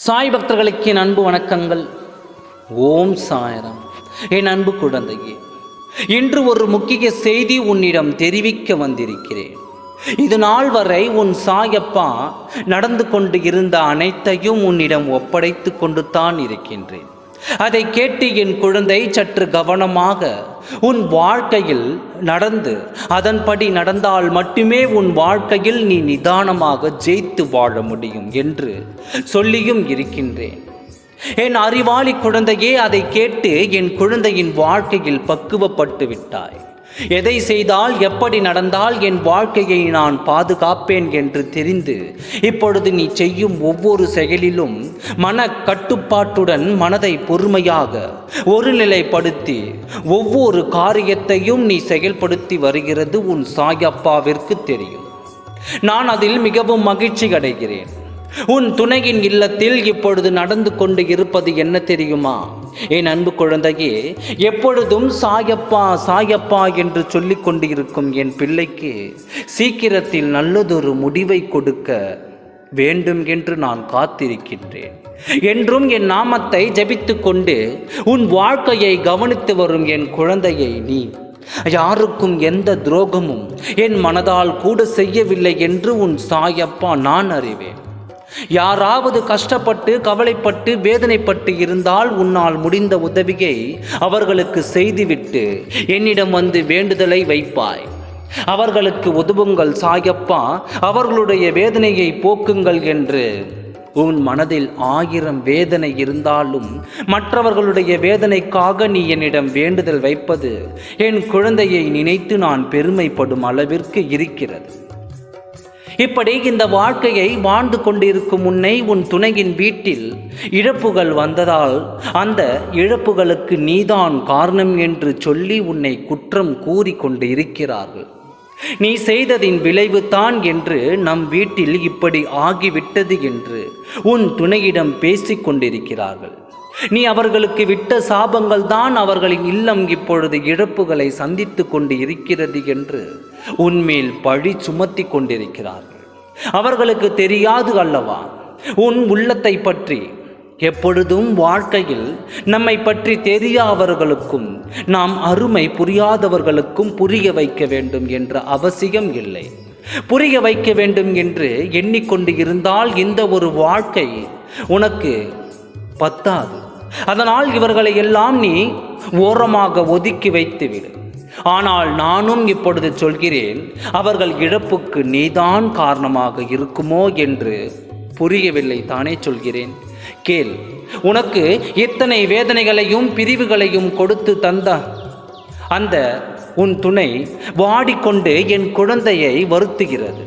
சாய் பக்தர்களுக்கு என் அன்பு வணக்கங்கள். ஓம் சாய்ராம். என் அன்பு குழந்தையே, இன்று ஒரு முக்கிய செய்தி உன்னிடம் தெரிவிக்க வந்திருக்கிறேன். இது நாள் வரை உன் சாயப்பா நடந்து கொண்டு இருந்த அனைத்தையும் உன்னிடம் ஒப்படைத்து கொண்டு தான் இருக்கின்றேன். அதை கேட்டு என் குழந்தை சற்று கவனமாக உன் வாழ்க்கையில் நடந்து அதன்படி நடந்தால் மட்டுமே உன் வாழ்க்கையில் நீ நிதானமாக ஜெயித்து வாழ முடியும் என்று சொல்லியும் இருக்கின்றேன். என் அறிவாளி குழந்தையே, அதை கேட்டு என் குழந்தையின் வாழ்க்கையில் பக்குவப்பட்டு விட்டாய். எதை செய்தால் எப்படி நடந்தால் என் வாழ்க்கையை நான் பாதுகாப்பேன் என்று தெரிந்து இப்பொழுது நீ செய்யும் ஒவ்வொரு செயலிலும் மன கட்டுப்பாட்டுடன் மனதை பொறுமையாக ஒருநிலைப்படுத்தி ஒவ்வொரு காரியத்தையும் நீ செயல்படுத்தி வருகிறது உன் சாயப்பாவிற்கு தெரியும். நான் அதில் மிகவும் மகிழ்ச்சி அடைகிறேன். உன் துணையின் இல்லத்தில் இப்பொழுது நடந்து கொண்டு இருப்பது என்ன தெரியுமா? என் அன்பு குழந்தையே, எப்பொழுதும் சாயப்பா சாயப்பா என்று சொல்லிக் கொண்டு இருக்கும் என் பிள்ளைக்கு சீக்கிரத்தில் நல்லதொரு முடிவை கொடுக்க வேண்டும் என்று நான் காத்திருக்கின்றேன். என்றும் என் நாமத்தை ஜபித்து கொண்டு உன் வாழ்க்கையை கவனித்து வரும் என் குழந்தையை நீ யாருக்கும் எந்த துரோகமும் என் மனதால் கூட செய்யவில்லை என்று உன் சாயப்பா நான் அறிவேன். யாராவது கஷ்டப்பட்டு கவலைப்பட்டு வேதனைப்பட்டு இருந்தால் உன்னால் முடிந்த உதவியை அவர்களுக்கு செய்துவிட்டு என்னிடம் வந்து வேண்டுதலை வைப்பாய். அவர்களுக்கு உதவுங்கள் சாயப்பா, அவர்களுடைய வேதனையை போக்குங்கள் என்று உன் மனதில் 1000 வேதனை இருந்தாலும் மற்றவர்களுடைய வேதனைக்காக நீ என்னிடம் வேண்டுதல் வைப்பது என் குழந்தையை நினைத்து நான் பெருமைப்படும் அளவிற்கு இருக்கிறது. இப்படி இந்த வாழ்க்கையை வாழ்ந்து கொண்டிருக்கும் உன்னை உன் துணையின் வீட்டில் இழப்புகள் வந்ததால் அந்த இழப்புகளுக்கு நீதான் காரணம் என்று சொல்லி உன்னை குற்றம் கூறி கொண்டு இருக்கிறார்கள். நீ செய்ததின் விளைவு தான் என்று நம் வீட்டில் இப்படி ஆகிவிட்டது என்று உன் துணையிடம் பேசிக் கொண்டிருக்கிறார்கள். நீ அவர்களுக்கு விட்ட சாபங்கள் தான் அவர்களின் இல்லம் இப்பொழுது இழப்புகளை சந்தித்து கொண்டு இருக்கிறது என்று உன்மேல் பழி சுமத்தி கொண்டிருக்கிறார்கள். அவர்களுக்கு தெரியாது அல்லவா உன் உள்ளத்தை பற்றி? எப்பொழுதும் வாழ்க்கையில் நம்மை பற்றி தெரியாதவர்களுக்கும் நாம் அருமை புரியாதவர்களுக்கும் புரிய வைக்க வேண்டும் என்ற அவசியம் இல்லை. புரிய வைக்க வேண்டும் என்று எண்ணிக்கொண்டு இருந்தால் இந்த ஒரு வாழ்க்கை உனக்கு பத்தாது. அதனால் இவர்களை எல்லாம் நீ ஓரமாக ஒதுக்கி வைத்துவிடு. ஆனால் நானும் இப்பொழுது சொல்கிறேன், அவர்கள் இழப்புக்கு நீதான் காரணமாக இருக்குமோ என்று புரியவில்லை தானே சொல்கிறேன். கேள். உனக்கு இத்தனை வேதனைகளையும் பிரிவுகளையும் கொடுத்து தந்த அந்த உன் துணை வாடிக்கொண்டு என் குழந்தையை வருத்துகிறது.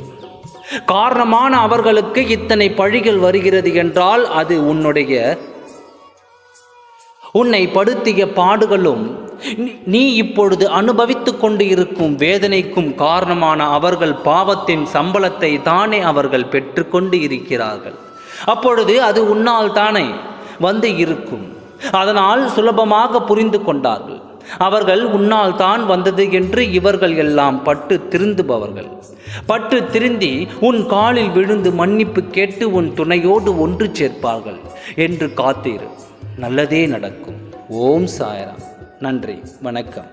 காரணமான அவர்களுக்கு இத்தனை பழிகள் வருகிறது என்றால் அது உன்னை படுத்திய பாடுகளும் நீ இப்பொழுது அனுபவித்து கொண்டு இருக்கும் வேதனைக்கும் காரணமான அவர்கள் பாவத்தின் சம்பளத்தை தானே அவர்கள் பெற்றுக்கொண்டு இருக்கிறார்கள். அப்பொழுது அது உன்னால் தானே வந்து இருக்கும். அதனால் சுலபமாக புரிந்து கொண்டார்கள். அவர்கள் உன்னால் தான் வந்தது என்று இவர்கள் எல்லாம் பட்டு திருந்துபவர்கள். பட்டு திருந்தி உன் காலில் விழுந்து மன்னிப்பு கேட்டு உன் துணையோடு ஒன்று சேர்ப்பார்கள் என்று காத்தீரு. நல்லதே நடக்கும். ஓம் சாய்ராம். நன்றி, வணக்கம்.